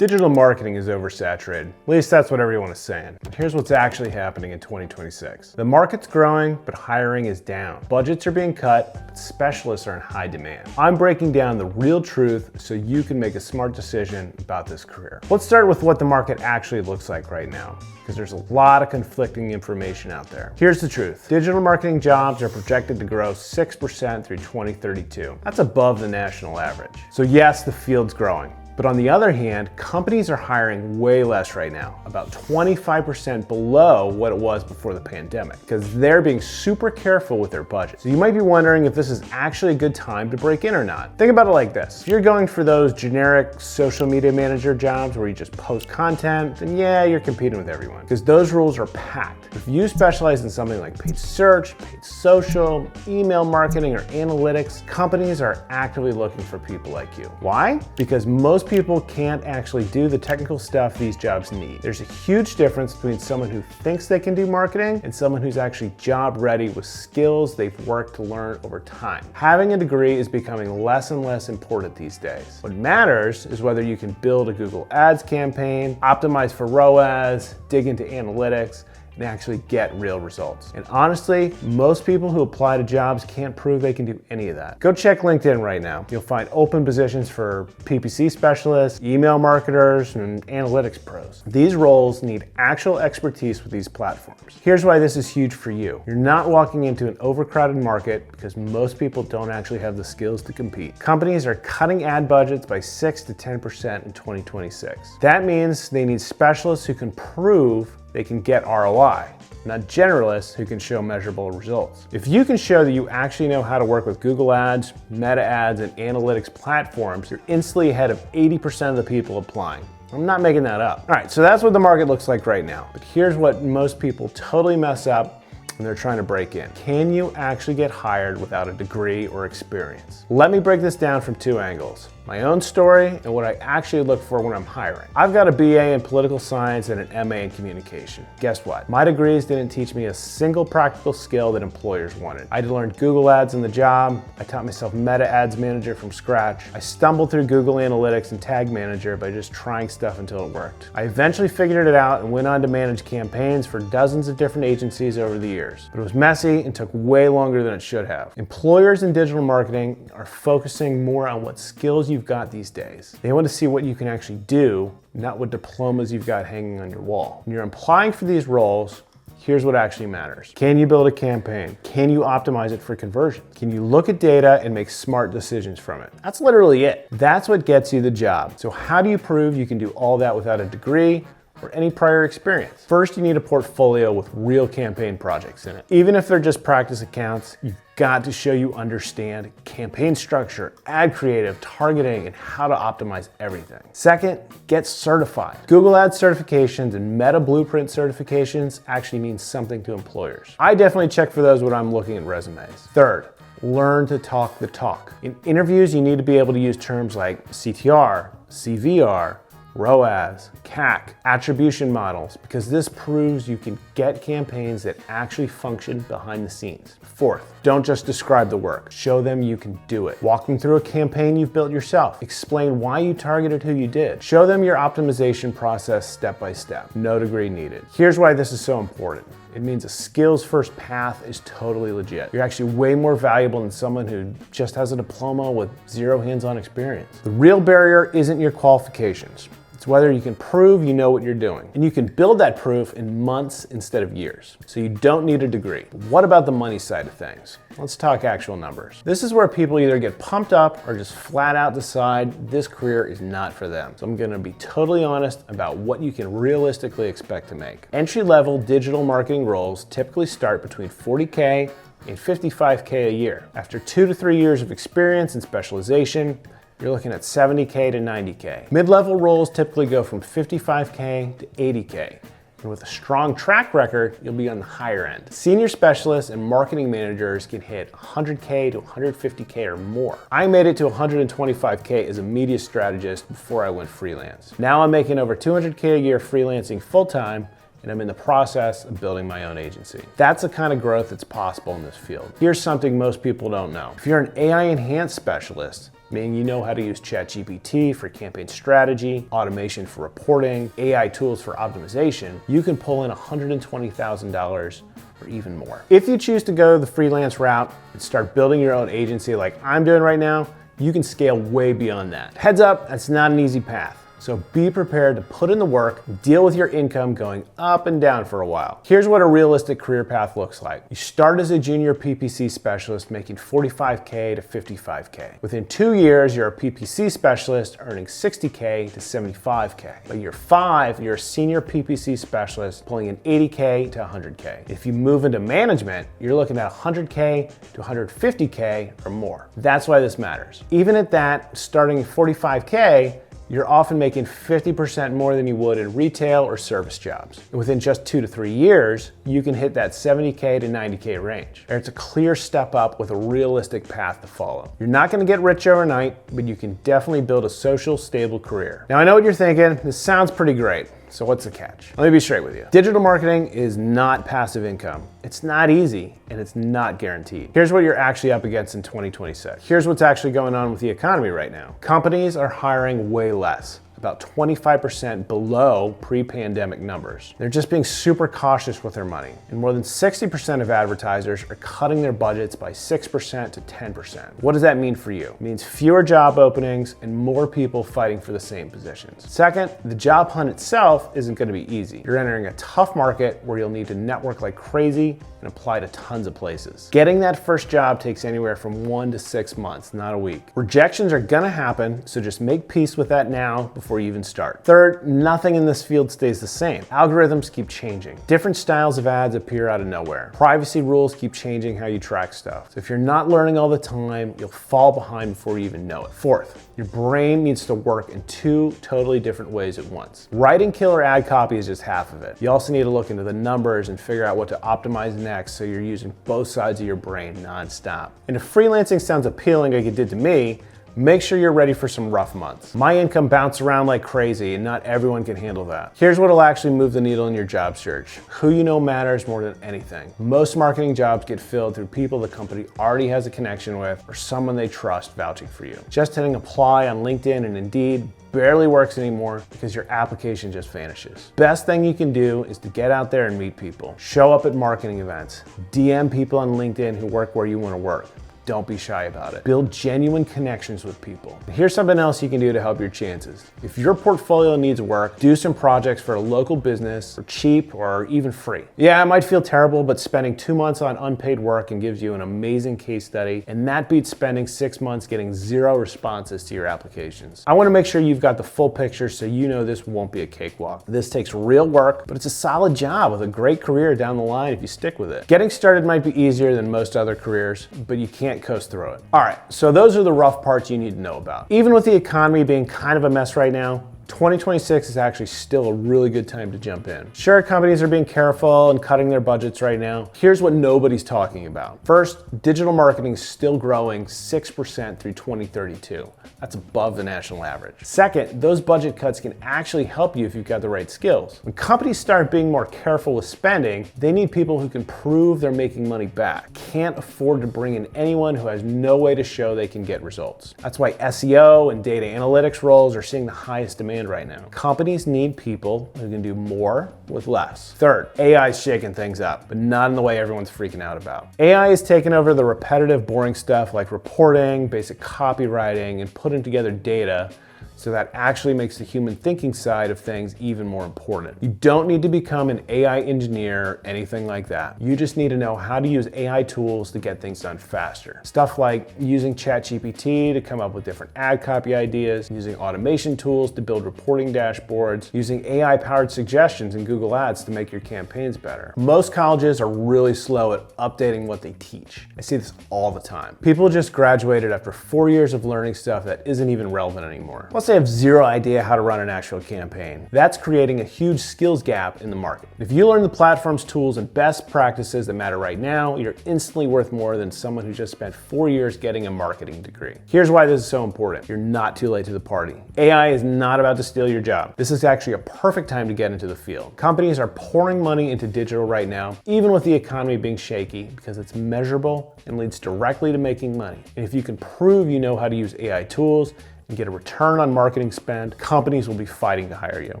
Digital marketing is oversaturated. At least that's what everyone is saying. Here's what's actually happening in 2026. The market's growing, but hiring is down. Budgets are being cut, but specialists are in high demand. I'm breaking down the real truth so you can make a smart decision about this career. Let's start with what the market actually looks like right now, because there's a lot of conflicting information out there. Here's the truth. Digital marketing jobs are projected to grow 6% through 2032. That's above the national average. So yes, the field's growing. But on the other hand, companies are hiring way less right now, about 25% below what it was before the pandemic, because they're being super careful with their budget. So you might be wondering if this is actually a good time to break in or not. Think about it like this. If you're going for those generic social media manager jobs where you just post content, then yeah, you're competing with everyone, because those roles are packed. If you specialize in something like paid search, paid social, email marketing, or analytics, companies are actively looking for people like you. Why? Because most people can't actually do the technical stuff these jobs need. There's a huge difference between someone who thinks they can do marketing and someone who's actually job ready with skills they've worked to learn over time. Having a degree is becoming less and less important these days. What matters is whether you can build a Google Ads campaign, optimize for ROAS, dig into analytics, and actually get real results. And honestly, most people who apply to jobs can't prove they can do any of that. Go check LinkedIn right now. You'll find open positions for PPC specialists, email marketers, and analytics pros. These roles need actual expertise with these platforms. Here's why this is huge for you. You're not walking into an overcrowded market because most people don't actually have the skills to compete. Companies are cutting ad budgets by 6 to 10% in 2026. That means they need specialists who can prove they can get ROI, not generalists who can show measurable results. If you can show that you actually know how to work with Google Ads, Meta Ads, and analytics platforms, you're instantly ahead of 80% of the people applying. I'm not making that up. All right, so that's what the market looks like right now. But here's what most people totally mess up when they're trying to break in. Can you actually get hired without a degree or experience? Let me break this down from two angles. My own story and what I actually look for when I'm hiring. I've got a BA in political science and an MA in communication. Guess what? My degrees didn't teach me a single practical skill that employers wanted. I learned Google Ads on the job. I taught myself Meta Ads Manager from scratch. I stumbled through Google Analytics and Tag Manager by just trying stuff until it worked. I eventually figured it out and went on to manage campaigns for dozens of different agencies over the years. But it was messy and took way longer than it should have. Employers in digital marketing are focusing more on what skills you've got these days. They want to see what you can actually do, not what diplomas you've got hanging on your wall. When you're applying for these roles, here's what actually matters. Can you build a campaign? Can you optimize it for conversion? Can you look at data and make smart decisions from it? That's literally it. That's what gets you the job. So how do you prove you can do all that without a degree or any prior experience? First, you need a portfolio with real campaign projects in it. Even if they're just practice accounts, you've got to show you understand campaign structure, ad creative, targeting, and how to optimize everything. Second, get certified. Google Ads certifications and Meta Blueprint certifications actually mean something to employers. I definitely check for those when I'm looking at resumes. Third, learn to talk the talk. In interviews, you need to be able to use terms like CTR, CVR, ROAS, CAC, attribution models, because this proves you can get campaigns that actually function behind the scenes. Fourth, don't just describe the work. Show them you can do it. Walk them through a campaign you've built yourself. Explain why you targeted who you did. Show them your optimization process step by step. No degree needed. Here's why this is so important. It means a skills-first path is totally legit. You're actually way more valuable than someone who just has a diploma with zero hands-on experience. The real barrier isn't your qualifications. It's whether you can prove you know what you're doing. And you can build that proof in months instead of years. So you don't need a degree. But what about the money side of things? Let's talk actual numbers. This is where people either get pumped up or just flat out decide this career is not for them. So I'm gonna be totally honest about what you can realistically expect to make. Entry-level digital marketing roles typically start between 40K and 55K a year. After 2 to 3 years of experience and specialization, you're looking at 70K to 90K. Mid-level roles typically go from 55K to 80K. And with a strong track record, you'll be on the higher end. Senior specialists and marketing managers can hit 100K to 150K or more. I made it to 125K as a media strategist before I went freelance. Now I'm making over 200K a year freelancing full-time, and I'm in the process of building my own agency. That's the kind of growth that's possible in this field. Here's something most people don't know. If you're an AI enhanced specialist, meaning you know how to use ChatGPT for campaign strategy, automation for reporting, AI tools for optimization, you can pull in $120,000 or even more. If you choose to go the freelance route and start building your own agency like I'm doing right now, you can scale way beyond that. Heads up, that's not an easy path. So be prepared to put in the work, deal with your income going up and down for a while. Here's what a realistic career path looks like. You start as a junior PPC specialist making $45K to $55K. Within 2 years, you're a PPC specialist earning $60K to $75K. By year 5, you're a senior PPC specialist pulling in $80K to $100K. If you move into management, you're looking at $100K to $150K or more. That's why this matters. Even at that, starting at $45K, you're often making 50% more than you would in retail or service jobs. And within just 2 to 3 years, you can hit that $70K to $90K range. It's a clear step up with a realistic path to follow. You're not gonna get rich overnight, but you can definitely build a social, stable career. Now I know what you're thinking, this sounds pretty great. So what's the catch? Let me be straight with you. Digital marketing is not passive income. It's not easy and it's not guaranteed. Here's what you're actually up against in 2026. Here's what's actually going on with the economy right now. Companies are hiring way less, about 25% below pre-pandemic numbers. They're just being super cautious with their money. And more than 60% of advertisers are cutting their budgets by 6% to 10%. What does that mean for you? It means fewer job openings and more people fighting for the same positions. Second, the job hunt itself isn't gonna be easy. You're entering a tough market where you'll need to network like crazy and apply to tons of places. Getting that first job takes anywhere from 1 to 6 months, not a week. Rejections are gonna happen, so just make peace with that now before you even start. Third, nothing in this field stays the same. Algorithms keep changing. Different styles of ads appear out of nowhere. Privacy rules keep changing how you track stuff. So if you're not learning all the time, you'll fall behind before you even know it. Fourth, your brain needs to work in 2 totally different ways at once. Writing killer ad copy is just half of it. You also need to look into the numbers and figure out what to optimize next so you're using both sides of your brain nonstop. And if freelancing sounds appealing like it did to me, make sure you're ready for some rough months. My income bounced around like crazy and not everyone can handle that. Here's what'll actually move the needle in your job search. Who you know matters more than anything. Most marketing jobs get filled through people the company already has a connection with or someone they trust vouching for you. Just hitting apply on LinkedIn and Indeed barely works anymore because your application just vanishes. Best thing you can do is to get out there and meet people. Show up at marketing events. DM people on LinkedIn who work where you want to work. Don't be shy about it. Build genuine connections with people. Here's something else you can do to help your chances. If your portfolio needs work, do some projects for a local business for cheap or even free. Yeah, it might feel terrible, but spending 2 months on unpaid work and gives you an amazing case study, and that beats spending 6 months getting 0 responses to your applications. I want to make sure you've got the full picture so you know this won't be a cakewalk. This takes real work, but it's a solid job with a great career down the line if you stick with it. Getting started might be easier than most other careers, but you can't coast through it. All right, so those are the rough parts you need to know about. Even with the economy being kind of a mess right now, 2026 is actually still a really good time to jump in. Sure, companies are being careful and cutting their budgets right now. Here's what nobody's talking about. First, digital marketing is still growing 6% through 2032. That's above the national average. Second, those budget cuts can actually help you if you've got the right skills. When companies start being more careful with spending, they need people who can prove they're making money back. Can't afford to bring in anyone who has no way to show they can get results. That's why SEO and data analytics roles are seeing the highest demand right now. Companies need people who can do more with less. Third, AI is shaking things up, but not in the way everyone's freaking out about. AI is taking over the repetitive, boring stuff like reporting, basic copywriting, and putting together data so that actually makes the human thinking side of things even more important. You don't need to become an AI engineer or anything like that. You just need to know how to use AI tools to get things done faster. Stuff like using ChatGPT to come up with different ad copy ideas, using automation tools to build reporting dashboards, using AI-powered suggestions in Google Ads to make your campaigns better. Most colleges are really slow at updating what they teach. I see this all the time. People just graduated after 4 years of learning stuff that isn't even relevant anymore. Plus, they have zero idea how to run an actual campaign. That's creating a huge skills gap in the market. If you learn the platform's tools and best practices that matter right now, you're instantly worth more than someone who just spent 4 years getting a marketing degree. Here's why this is so important. You're not too late to the party. AI is not about to steal your job. This is actually a perfect time to get into the field. Companies are pouring money into digital right now, even with the economy being shaky, because it's measurable and leads directly to making money. And if you can prove you know how to use AI tools and get a return on marketing spend, companies will be fighting to hire you.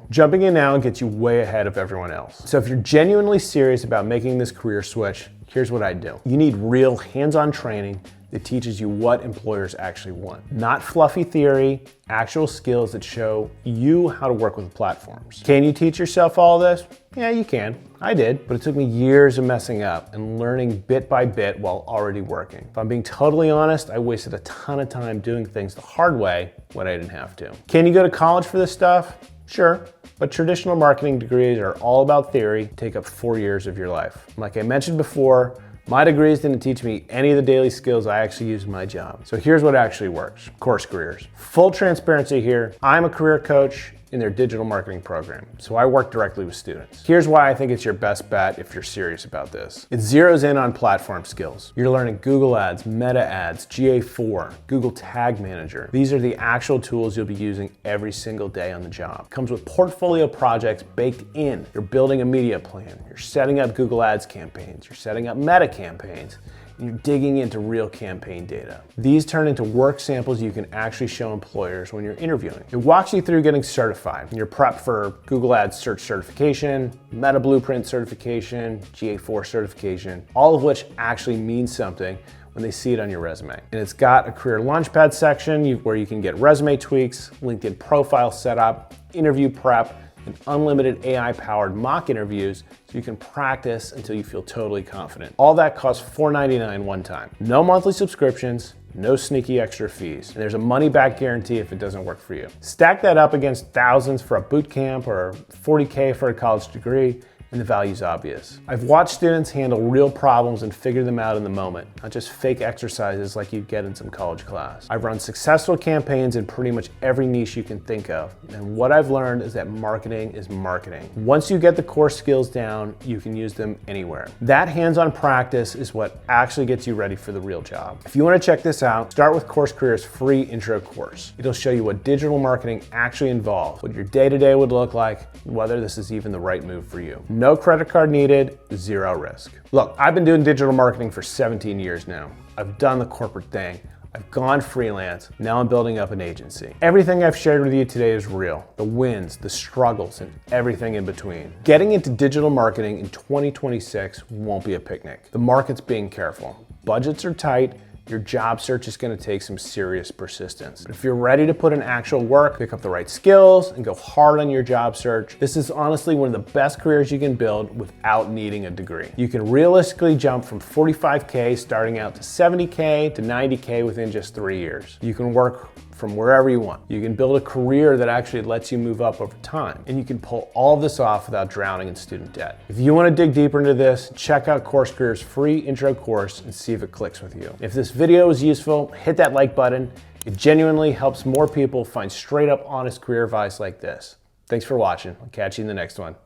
Jumping in now gets you way ahead of everyone else. So if you're genuinely serious about making this career switch, here's what I'd do. You need real hands-on training that teaches you what employers actually want. Not fluffy theory, actual skills that show you how to work with platforms. Can you teach yourself all this? Yeah, you can. I did, but it took me years of messing up and learning bit by bit while already working. If I'm being totally honest, I wasted a ton of time doing things the hard way when I didn't have to. Can you go to college for this stuff? Sure, but traditional marketing degrees are all about theory, take up 4 years of your life. Like I mentioned before, my degrees didn't teach me any of the daily skills I actually use in my job. So here's what actually works. CourseCareers. Full transparency here. I'm a career coach in their digital marketing program, so I work directly with students. Here's why I think it's your best bet if you're serious about this. It zeroes in on platform skills. You're learning Google Ads, Meta Ads, GA4, Google Tag Manager. These are the actual tools you'll be using every single day on the job. It comes with portfolio projects baked in. You're building a media plan. You're setting up Google Ads campaigns. You're setting up Meta campaigns. You're digging into real campaign data. These turn into work samples you can actually show employers when you're interviewing. It walks you through getting certified. You're prepped for Google Ads Search certification, Meta Blueprint certification, GA4 certification, all of which actually means something when they see it on your resume. And it's got a career launchpad section where you can get resume tweaks, LinkedIn profile setup, interview prep, and unlimited AI-powered mock interviews so you can practice until you feel totally confident. All that costs $4.99 one time. No monthly subscriptions, no sneaky extra fees. And there's a money-back guarantee if it doesn't work for you. Stack that up against thousands for a boot camp or $40K for a college degree, and the value's obvious. I've watched students handle real problems and figure them out in the moment, not just fake exercises like you'd get in some college class. I've run successful campaigns in pretty much every niche you can think of, and what I've learned is that marketing is marketing. Once you get the core skills down, you can use them anywhere. That hands-on practice is what actually gets you ready for the real job. If you want to check this out, start with CourseCareers' free intro course. It'll show you what digital marketing actually involves, what your day-to-day would look like, and whether this is even the right move for you. No credit card needed, zero risk. Look, I've been doing digital marketing for 17 years now. I've done the corporate thing. I've gone freelance. Now I'm building up an agency. Everything I've shared with you today is real. The wins, the struggles, and everything in between. Getting into digital marketing in 2026 won't be a picnic. The market's being careful. Budgets are tight. Your job search is going to take some serious persistence. But if you're ready to put in actual work, pick up the right skills, and go hard on your job search, this is honestly one of the best careers you can build without needing a degree. You can realistically jump from 45K starting out to 70K to 90K within just 3 years. You can work from wherever you want. You can build a career that actually lets you move up over time. And you can pull all of this off without drowning in student debt. If you want to dig deeper into this, check out CourseCareers' free intro course and see if it clicks with you. If this video was useful, hit that like button. It genuinely helps more people find straight up honest career advice like this. Thanks for watching. I'll catch you in the next one.